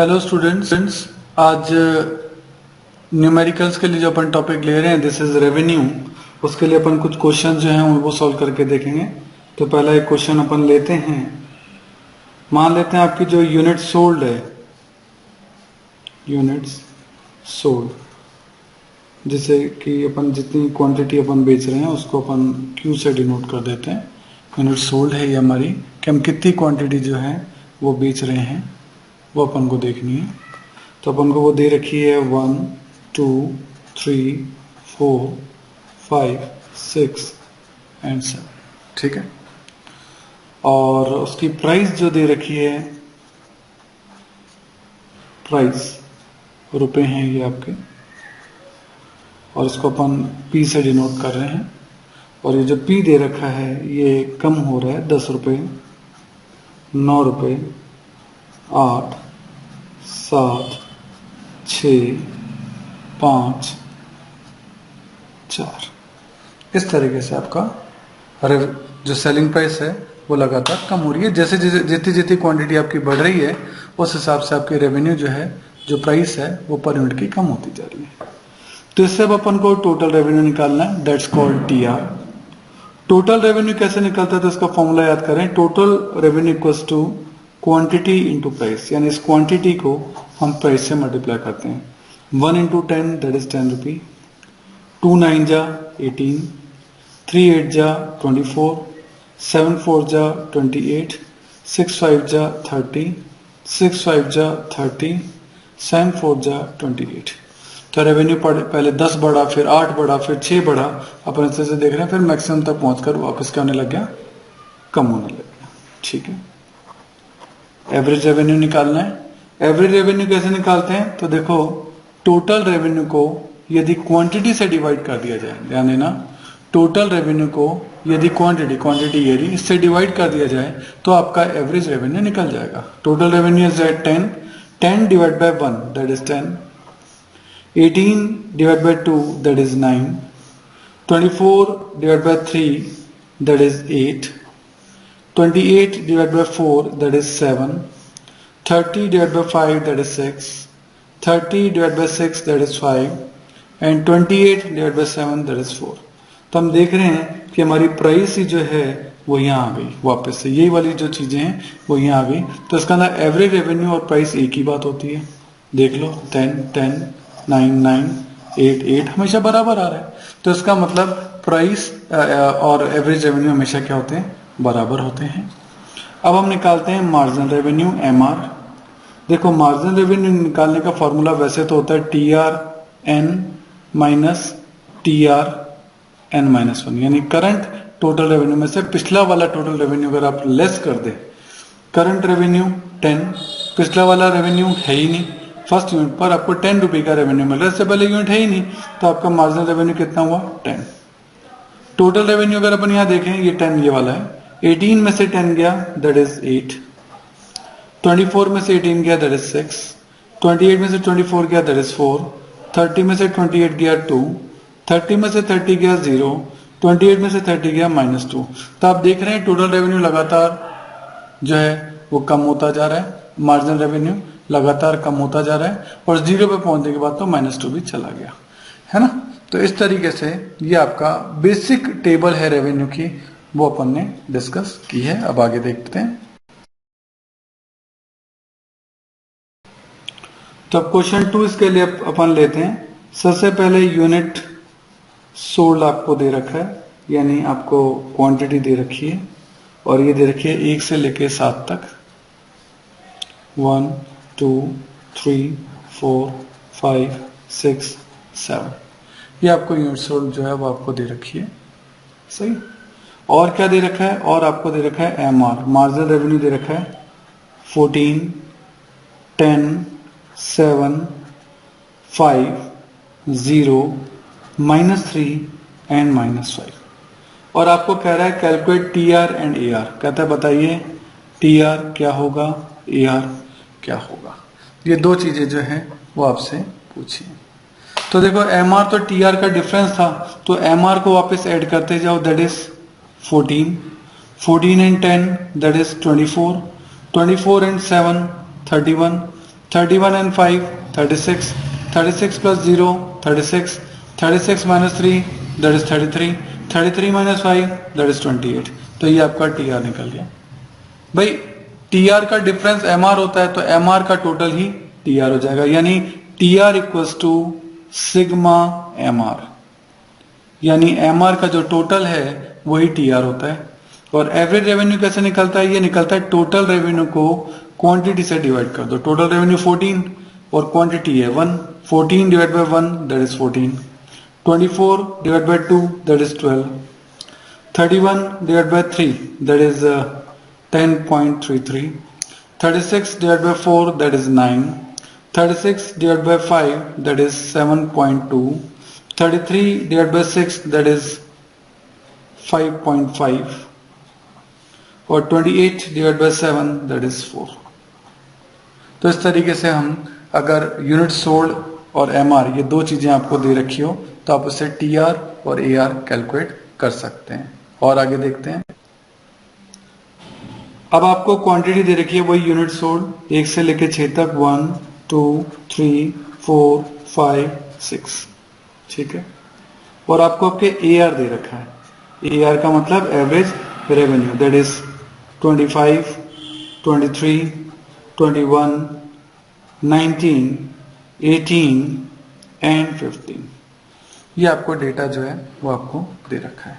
Hello students, आज numericals के लिए जो अपन टॉपिक ले रहे हैं दिस इज रेवेन्यू। उसके लिए अपन कुछ क्वेश्चन जो हैं वो सॉल्व करके देखेंगे। तो पहला एक क्वेश्चन अपन लेते हैं। मान लेते हैं आपकी जो यूनिट सोल्ड है, यूनिट्स सोल्ड, जिसे कि अपन जितनी क्वांटिटी अपन बेच रहे हैं उसको अपन क्यू से डिनोट कर देते हैं। यूनिट सोल्ड है ये हमारी, कि हम कितनी क्वांटिटी जो है वो बेच रहे हैं वो अपन को देखनी है। तो अपन को वो दे रखी है 1 2 3 4 5 6 एंड 7, ठीक है। और उसकी प्राइस जो दे रखी है, प्राइस रुपए हैं ये आपके, और इसको अपन पी से डिनोट कर रहे हैं। और ये जो पी दे रखा है ये कम हो रहा है 10 रुपये, 9 रुपये, 8 7 6 5 4। इस तरीके से आपका जो सेलिंग प्राइस है वो लगातार कम हो रही है। जैसे जैसे जितनी जितनी क्वांटिटी आपकी बढ़ रही है उस हिसाब से आपकी रेवेन्यू जो है, जो प्राइस है वो पर यूनिट की कम होती जा रही है। तो इससे अब अपन को टोटल रेवेन्यू निकालना है, that's called TR. Total revenue कैसे निकलता है तो इसका फॉर्मूला याद करें। Total revenue equals to quantity into price, यानी इस क्वांटिटी को हम प्राइस से मल्टीप्लाई करते हैं। 1 इंटू 10 दैट इज 10 रुपी, 2 9 जा 18, 3 8 जा 24, 7 4 जा 28, 6 5 जा 30, 6 5 जा 30, 7 4 जा 28। तो रेवेन्यू पहले 10 बढ़ा, फिर 8 बढ़ा, फिर 6 बढ़ा। अपन ऐसे से देख रहे हैं, फिर मैक्सिमम तक पहुंचकर वापस क्या होने लग गया, कम होने लग गया, ठीक है। एवरेज रेवेन्यू निकालना है। एवरेज रेवेन्यू कैसे निकालते हैं तो देखो, टोटल रेवेन्यू को यदि क्वांटिटी से डिवाइड कर दिया जाए, ध्यान देना, टोटल रेवेन्यू को यदि क्वांटिटी यदि इससे डिवाइड कर दिया जाए तो आपका एवरेज रेवेन्यू निकल जाएगा। Total revenue is 10 divide by 1 that is 10, 18 divided by 2 that is 9, 24 divided by 3 that is 8, 28 divided by 4 that is 7, 30 divided by 5 that is 6, 30 divided by 6 that is 5 and 28 divided by 7 that is 4। तो हम देख रहे हैं कि हमारी price ही जो है वो यहाँ आ गई, वापस से यही वाली जो चीजें हैं वो यहाँ आ गई। तो इसका अंदर एवरेज रेवेन्यू और प्राइस एक ही बात होती है, देख लो 10 10 9 9 8 8 हमेशा बराबर आ रहा है। तो इसका मतलब प्राइस और एवरेज रेवेन्यू हमेशा क्या होते हैं, बराबर होते हैं। अब हम निकालते हैं मार्जिनल रेवेन्यू, एमआर। देखो मार्जिनल रेवेन्यू निकालने का फॉर्मूला वैसे तो होता है TR N minus TR N minus 1, यानी करंट टोटल रेवेन्यू में से पिछला वाला टोटल रेवेन्यू अगर आप लेस कर दे, करंट रेवेन्यू 10, पिछला वाला रेवेन्यू है ही नहीं, फर्स्ट यूनिट पर आपको 10 रुपए का रेवेन्यू मिल रहा है, इससे पहले यूनिट है ही नहीं, तो आपका मार्जिनल रेवेन्यू कितना हुआ 10। टोटल रेवेन्यू अगर अपन यहाँ देखें, ये 10 ये वाला है, 18 में से 10 गया दैट इज 8, 24 में से 18 गया दैट इज 6, 28 में से 24 गया दैट इज 4, 30 में से 28 गया 2, 30 में से 30 गया 0, 28 में से 30 गया -2। तो आप देख रहे हैं टोटल रेवेन्यू लगातार जो है वो कम होता जा रहा है, मार्जिनल रेवेन्यू लगातार कम होता जा रहा है, और 0 पे पहुंचने के बाद तो -2 भी चला गया, है ना। तो इस तरीके से ये आपका बेसिक टेबल है रेवेन्यू की, वो अपन ने डिस्कस की है। अब आगे देखते हैं। तो अब क्वेश्चन 2 इसके लिए अपन लेते हैं। सबसे पहले यूनिट सोल्ड आपको दे रखा है, यानी आपको क्वांटिटी दे रखी है, और ये दे रखी है 1 से लेके 7 तक, 1 2 3 4 5 6 7। ये आपको यूनिट सोल्ड जो है वो आपको दे रखी है, सही। और क्या दे रखा है, और आपको दे रखा है एमआर, मार्जिनल रेवेन्यू दे रखा है 14 10 7 5 0 -3 एंड -5। और आपको कह रहा है कैलकुलेट टीआर एंड एआर, कहता है बताइए टीआर क्या होगा, एआर क्या होगा। ये दो चीजें जो है वो आपसे पूछी। तो देखो एमआर तो टीआर का डिफरेंस था, तो एमआर को वापस ऐड करते जाओ, that is 14, 14 and 10 that is 24, 24 and 7 31, 31 and 5, 36, 36 plus 0, 36, 36 minus 3, that is 33, 33 minus 5, that is 28। तो ये आपका TR निकल गया। भाई TR का डिफरेंस MR होता है तो MR का टोटल ही TR हो जाएगा, यानी TR equals to sigma MR, यानी MR का जो टोटल है वही TR होता है। और एवरेज रेवेन्यू कैसे निकलता है? ये निकलता है टोटल रेवेन्यू को क्वांटिटी से डिवाइड कर दो। टोटल रेवेन्यू 14 और क्वांटिटी है 1, 14 divide by 1 that is 14, 24 divide by 2 that is 12, 31 divide by 3 that is 10.33, 36 divide by 4 that is 9, 36 divide by 5 that is 7.2, 33 divide by 6 that is 5.5 और 28 divide by 7 that is 4। तो इस तरीके से हम अगर unit sold और MR ये दो चीजें आपको दे रखी हो तो आप उससे टीआर और एआर कैलकुलेट कर सकते हैं। और आगे देखते हैं। अब आपको क्वांटिटी दे रखी है वही यूनिट सोल्ड 1 से लेकर 6 तक, 1 2 3 4 5 6, ठीक है। और आपको आपके एआर दे रखा है। एआर का मतलब average revenue, that is 25, 23, 21, 19, 18 and 15। ये आपको डेटा जो है वो आपको दे रखा है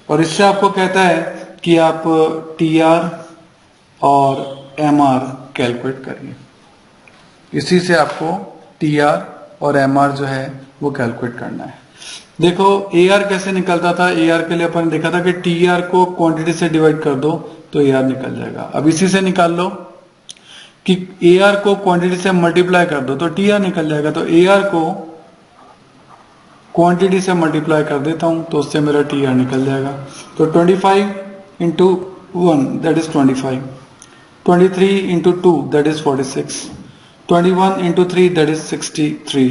और इससे आपको कहता है कि आप टीआर और एमआर कैलकुलेट करिए। इसी से आपको टीआर और एमआर जो है वो कैलकुलेट करना है। देखो एआर कैसे निकलता था? एआर के लिए अपन ने देखा था कि टीआर को क्वांटिटी से डिवाइड कर दो तो एआर निकल जाएगा। अब इसी से निकाल लो कि एआर को क्वांटिटी से मल्टीप्लाई कर दो तो टीआर निकल जाएगा। तो एआर को क्वांटिटी से मल्टीप्लाई कर देता हूं तो उससे मेरा टीआर निकल जाएगा। तो 25 into 1 that is 25, 23 into 2 that is 46, 21 into 3 that is 63,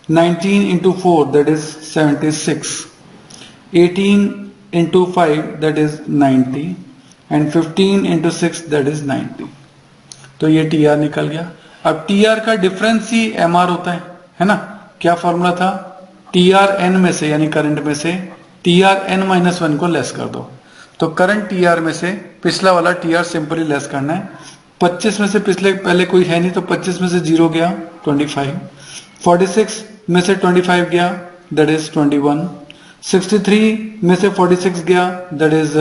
19 into 4 that is 76, 18 into 5 that is 90 and 15 into 6 that is 90। तो ये टीआर निकल गया। अब टीआर का डिफरेंस ही एमआर होता है ना। क्या फॉर्मूला था? टीआर एन में से यानी करंट में से टीआर एन माइनस 1 को लेस कर दो। तो करंट टीआर में से पिछला वाला टीआर सिंपली लेस करना है। 25 में से पहले कोई है नहीं तो 25 में से 0 गया 25, 46 में से 25 गया दैट इज 21, 63 में से 46 गया दैट इज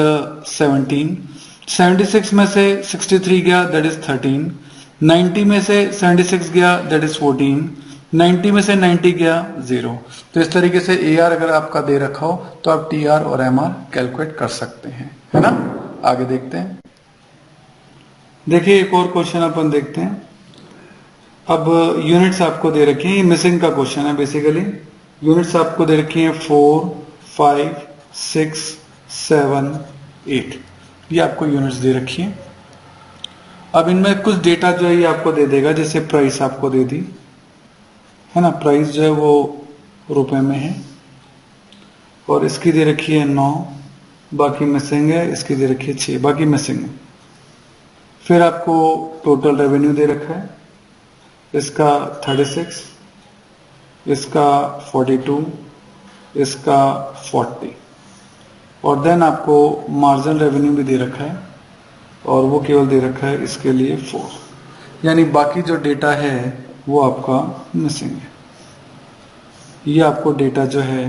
17, 76 में से 63 गया दैट इज 13, 90 में से 76 गया दैट इज 14, 90 में से 90 गया 0। तो इस तरीके से एआर अगर आपका दे रखा हो तो आप टीआर और एमआर कैलकुलेट कर सकते हैं, है ना। आगे देखते हैं। देखिए एक और क्वेश्चन अपन देखते हैं। अब यूनिट्स आपको दे रखी हैं, ये मिसिंग का क्वेश्चन है बेसिकली। यूनिट्स आपको दे रखी हैं 4, 5, 6, 7, 8, ये आपको यूनिट्स दे रखी हैं। अब इनमें कुछ डेटा जो है ये आपको दे देगा, जैसे प्राइस आपको दे दी है ना। प्राइस जो है वो रुपए में है और इसकी दे रखी है 9, बाकी मिसिंग है। इसकी दे रखी है 6, बाकी मिसिंग है। फिर आपको टोटल रेवेन्यू दे रखा है, इसका 36, इसका 42, इसका 40 और देन आपको मार्जिनल रेवेन्यू भी दे रखा है और वो केवल दे रखा है इसके लिए 4, यानी बाकी जो डेटा है वो आपका मिसिंग है। ये आपको डेटा जो है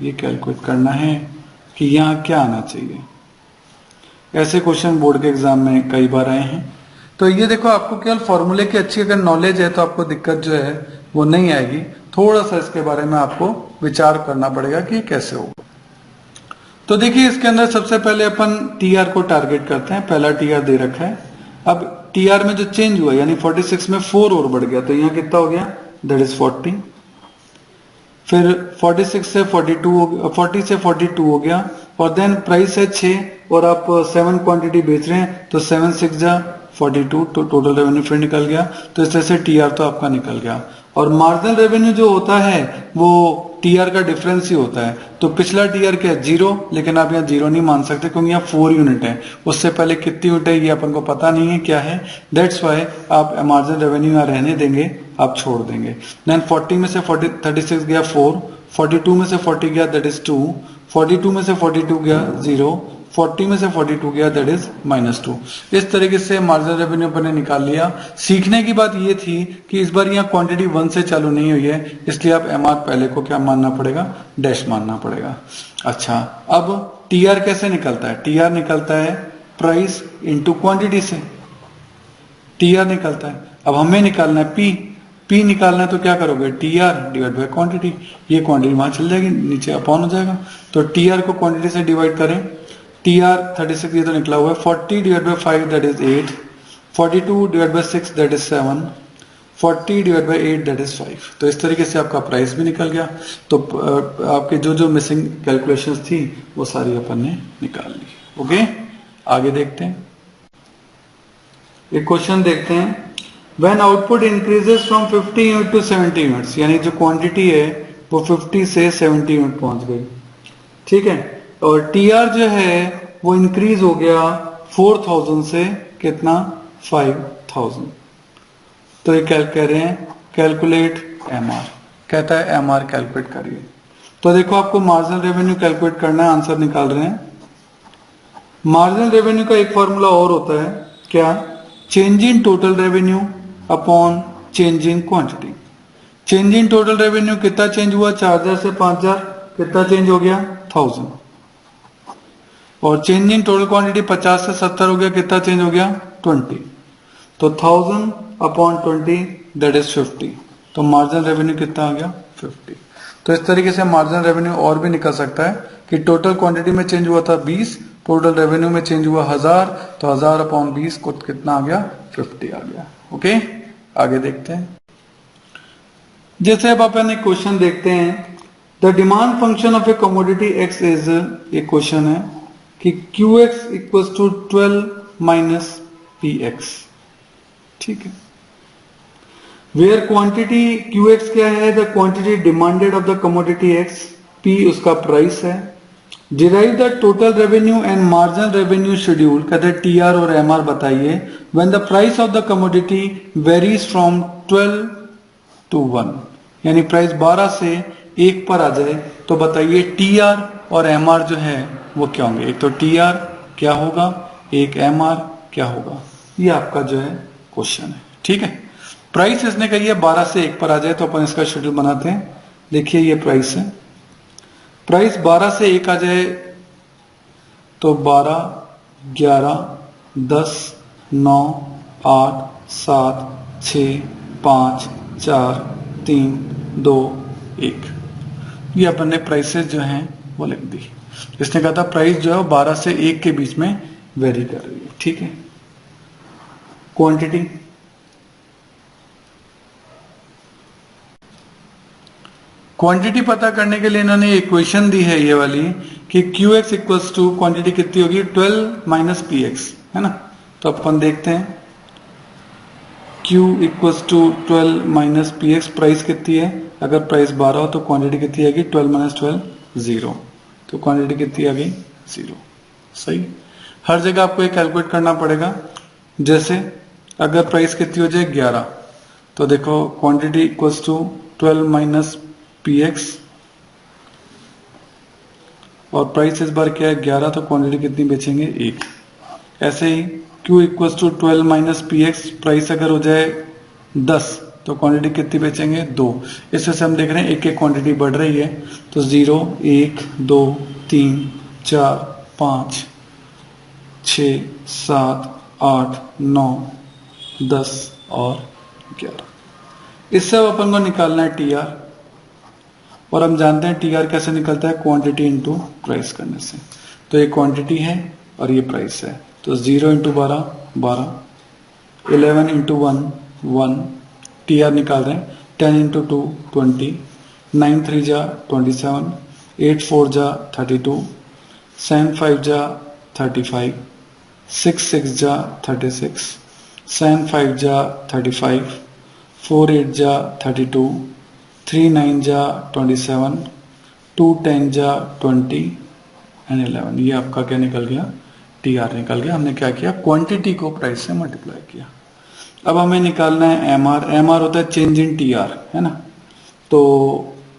ये कैलकुलेट करना है कि यहाँ क्या आना चाहिए। ऐसे क्वेश्चन बोर्ड के एग्जाम में कई बार आए हैं। तो ये देखो आपको केवल फॉर्मूले की अच्छी अगर नॉलेज है तो आपको दिक्कत जो है वो नहीं आएगी। थोड़ा सा इसके बारे में आपको विचार करना पड़ेगा कि कैसे होगा। तो देखिए इसके अंदर सबसे पहले अपन टीआर को टारगेट करते हैं। पहला टीआर दे रखा है। अब टीआर में जो चेंज हुआ यानी 46 में 4 और बढ़ गया तो यहाँ कितना हो गया दैट इज 40। फिर 46 से 42 हो गया, 40 से 42 हो गया और देन प्राइस है 6 और आप 7 क्वांटिटी बेच रहे हैं तो 7 6 जा 42 तो टोटल रेवेन्यू फिर निकल गया। तो इस तरह से टीआर तो आपका निकल गया। और मार्जिनल रेवेन्यू जो होता है वो टीआर का डिफरेंस ही होता है। तो पिछला टीआर क्या है 0, लेकिन आप यहाँ 0 नहीं मान सकते क्योंकि यहाँ 4 यूनिट है, उससे पहले कितनी यूनिट है ये अपन को पता नहीं है क्या है, दैट्स वाई आप मार्जिनल रेवेन्यू यहाँ रहने देंगे, आप छोड़ देंगे। देन 40 में से 36 गया 4, 42 में से 40 गया दैट इज 2, 42 में से 42 गया 0, 40 में से 42 गया दैट इज -2। इस तरीके से मार्जिनल रेवेन्यू अपन ने निकाल लिया। सीखने की बात ये थी कि इस बार यहाँ क्वांटिटी 1 से चालू नहीं हुई है, इसलिए आप एमआर पहले को क्या मानना पड़ेगा, डैश मानना पड़ेगा। अच्छा, अब टीआर कैसे निकलता है? टीआर निकलता है प्राइस इंटू क्वांटिटी से, टीआर निकलता है। अब हमें निकालना है पी निकालना है, तो क्या करोगे, टीआर डिवाइड बाय क्वांटिटी, ये क्वांटिटी वहां चल जाएगी, नीचे अपॉन हो जाएगा। तो टीआर को क्वांटिटी से डिवाइड करें, टीआर 36 ये तो निकला हुआ है, 40 divide by 5 that is 8, 42 divide by 6 that is 7, 40 divide by 8 that is 5। तो इस तरीके से आपका प्राइस भी निकल गया। तो आपके जो मिसिंग कैलकुलेशंस थी वो सारी अपन ने निकाल ली। ओके, आगे देखते हैं, एक क्वेश्चन देखते हैं। When output increases from 50 unit to 70 units, यानी जो क्वांटिटी है वो 50 से 70 यूनिट पहुंच गई, ठीक है, और टीआर जो है वो इंक्रीज हो गया 4000 से कितना, 5000। तो ये क्या कह रहे हैं, कैलकुलेट एमआर, कहता है एमआर कैलकुलेट करिए। तो देखो आपको मार्जिनल रेवेन्यू कैलकुलेट करना है, आंसर निकाल रहे हैं। मार्जिनल रेवेन्यू का एक फॉर्मूला और होता है, क्या, change in total revenue upon change in quantity. Change in total revenue कितना चेंज हुआ, 4000 से 5000, कितना चेंज हो गया, 1000। और चेंज इन टोटल क्वांटिटी 50 से 70 हो गया, कितना चेंज हो गया, 20। तो 1000 अपॉन 20 दैट इज 50। तो मार्जिनल रेवेन्यू कितना आ गया, 50। तो इस तरीके से मार्जिनल रेवेन्यू और भी निकल सकता है कि टोटल क्वांटिटी में चेंज हुआ था 20, टोटल रेवेन्यू में चेंज हुआ 1000, तो 1000 अपॉन 20 को कितना आ गया, 50 आ गया। ओके, आगे देखते हैं। जैसे अब अपन एक क्वेश्चन देखते हैं, the demand function of a commodity X is, एक क्वेश्चन है कि Q X equal to 12 minus P X, ठीक है, वेयर क्वांटिटी क्यू एक्स क्या है, the quantity demanded of the commodity X, P उसका प्राइस है। Derive the total revenue and marginal revenue schedule, कहते टीआर और एमआर बताइए, when the price of the commodity varies from 12 to 1, यानी price 12 से 1 पर आ जाए, तो बताइए टीआर और एमआर जो है वो क्या होंगे। एक तो टीआर क्या होगा, एक एमआर क्या होगा, ये आपका जो है क्वेश्चन है, ठीक है। प्राइस इसने कही है 12 से 1 पर आ जाए, तो अपन इसका शेड्यूल बनाते हैं। देखिए ये प्राइस है, प्राइस 12 से 1 आ जाए तो 12, 11, 10, 9, 8, 7, 6, 5, 4, 3, 2, 1, ये अपन ने प्राइसेस जो हैं वो लिख दी। इसने कहा था प्राइस जो है 12 से 1 के बीच में वेरी कर रही है, ठीक है। क्वांटिटी, क्वांटिटी पता करने के लिए इन्होंने इक्वेशन दी है ये वाली कि Q X equals to quantity कितनी होगी, 12 माइनस पी एक्स, है ना। तो अपन देखते हैं, Q equals to 12 minus P X, price कितनी है, अगर प्राइस 12 हो तो क्वांटिटी कितनी आएगी, 12 माइनस 12 0, तो क्वांटिटी कितनी आ गई 0। सही, हर जगह आपको ये कैलकुलेट करना पड़ेगा। जैसे अगर प्राइस कितनी हो जाए 11, तो देखो quantity equals to 12 minus P X, और प्राइस इस बार क्या है 11, तो क्वांटिटी कितनी बेचेंगे 1। ऐसे ही Q equals to 12 minus P X, price अगर हो जाए 10 तो क्वांटिटी कितनी बेचेंगे 2। इससे से हम देख रहे हैं एक एक क्वांटिटी बढ़ रही है, तो 0, 1, 2, 3, 4, 5, 6, 7, 8, 9, 10 और 11। इससे अब अपन को निकालना है टीआर, और हम जानते हैं टीआर कैसे निकलता है, क्वांटिटी इंटू प्राइस करने से। तो ये क्वांटिटी है और ये प्राइस है, तो 0 इंटू 12 12, 11 इंटू 1 1, टीआर निकाल रहे हैं, 10 इंटू 2 20, 9 3 जा 27, 8 4 जा 32, 7 5 जा 35, 6 6 जा 36, 7 5 जा 35, 4 8 जा 32, 3 9 जा 27, 2 10 जा 20 एंड 11। ये आपका क्या निकल गया, टी आर निकल गया। हमने क्या किया, क्वांटिटी को प्राइस से मल्टीप्लाई किया। अब हमें निकालना है एम आर। एम आर होता है चेंज इन टी आर, है ना। तो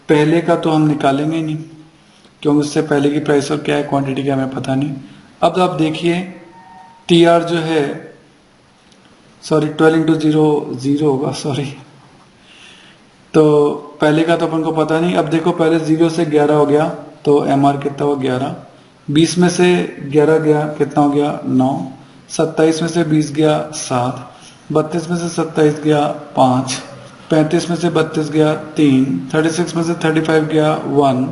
पहले का तो हम निकालेंगे ही नहीं, क्योंकि उससे पहले की प्राइस और क्या है, क्वांटिटी का हमें पता नहीं। अब आप देखिए टी आर जो है, सॉरी 12 इंटू 0 0 होगा, सॉरी। तो पहले का तो अपन को पता नहीं। अब देखो पहले 0 से 11 हो गया, तो एम आर कितना हुआ 11। 20 में से 11 गया, कितना हो गया 9। 27 में से 20 गया 7। 32 में से 27 गया 5। 35 में से 32 गया 3। 36 में से 35 गया 1।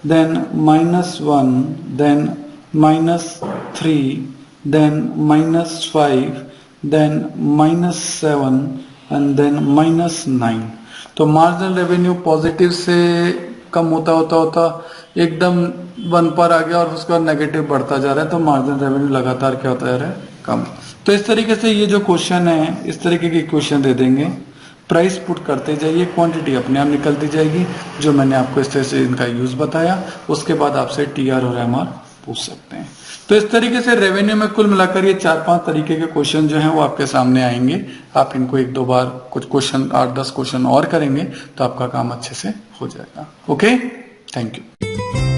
Then -1, then -3, then -5, then -7 and then -9। तो मार्जिनल रेवेन्यू पॉजिटिव से कम होता एकदम 1 पर आ गया और उसके बाद नेगेटिव बढ़ता जा रहा है। तो मार्जिनल रेवेन्यू लगातार क्या होता जा रहा है, कम। तो इस तरीके से ये जो क्वेश्चन है, इस तरीके के क्वेश्चन दे देंगे, प्राइस पुट करते जाइए, क्वांटिटी अपने आप निकलती जाएगी। जो मैंने आपको इस तरह से इनका यूज बताया, उसके बाद आपसे टीआर और एमआर पूछ सकते हैं। तो इस तरीके से रेवेन्यू में कुल मिलाकर ये 4-5 तरीके के क्वेश्चन जो हैं वो आपके सामने आएंगे। आप इनको 1-2 बार कुछ क्वेश्चन 8-10 क्वेश्चन और करेंगे तो आपका काम अच्छे से हो जाएगा। Okay, thank you.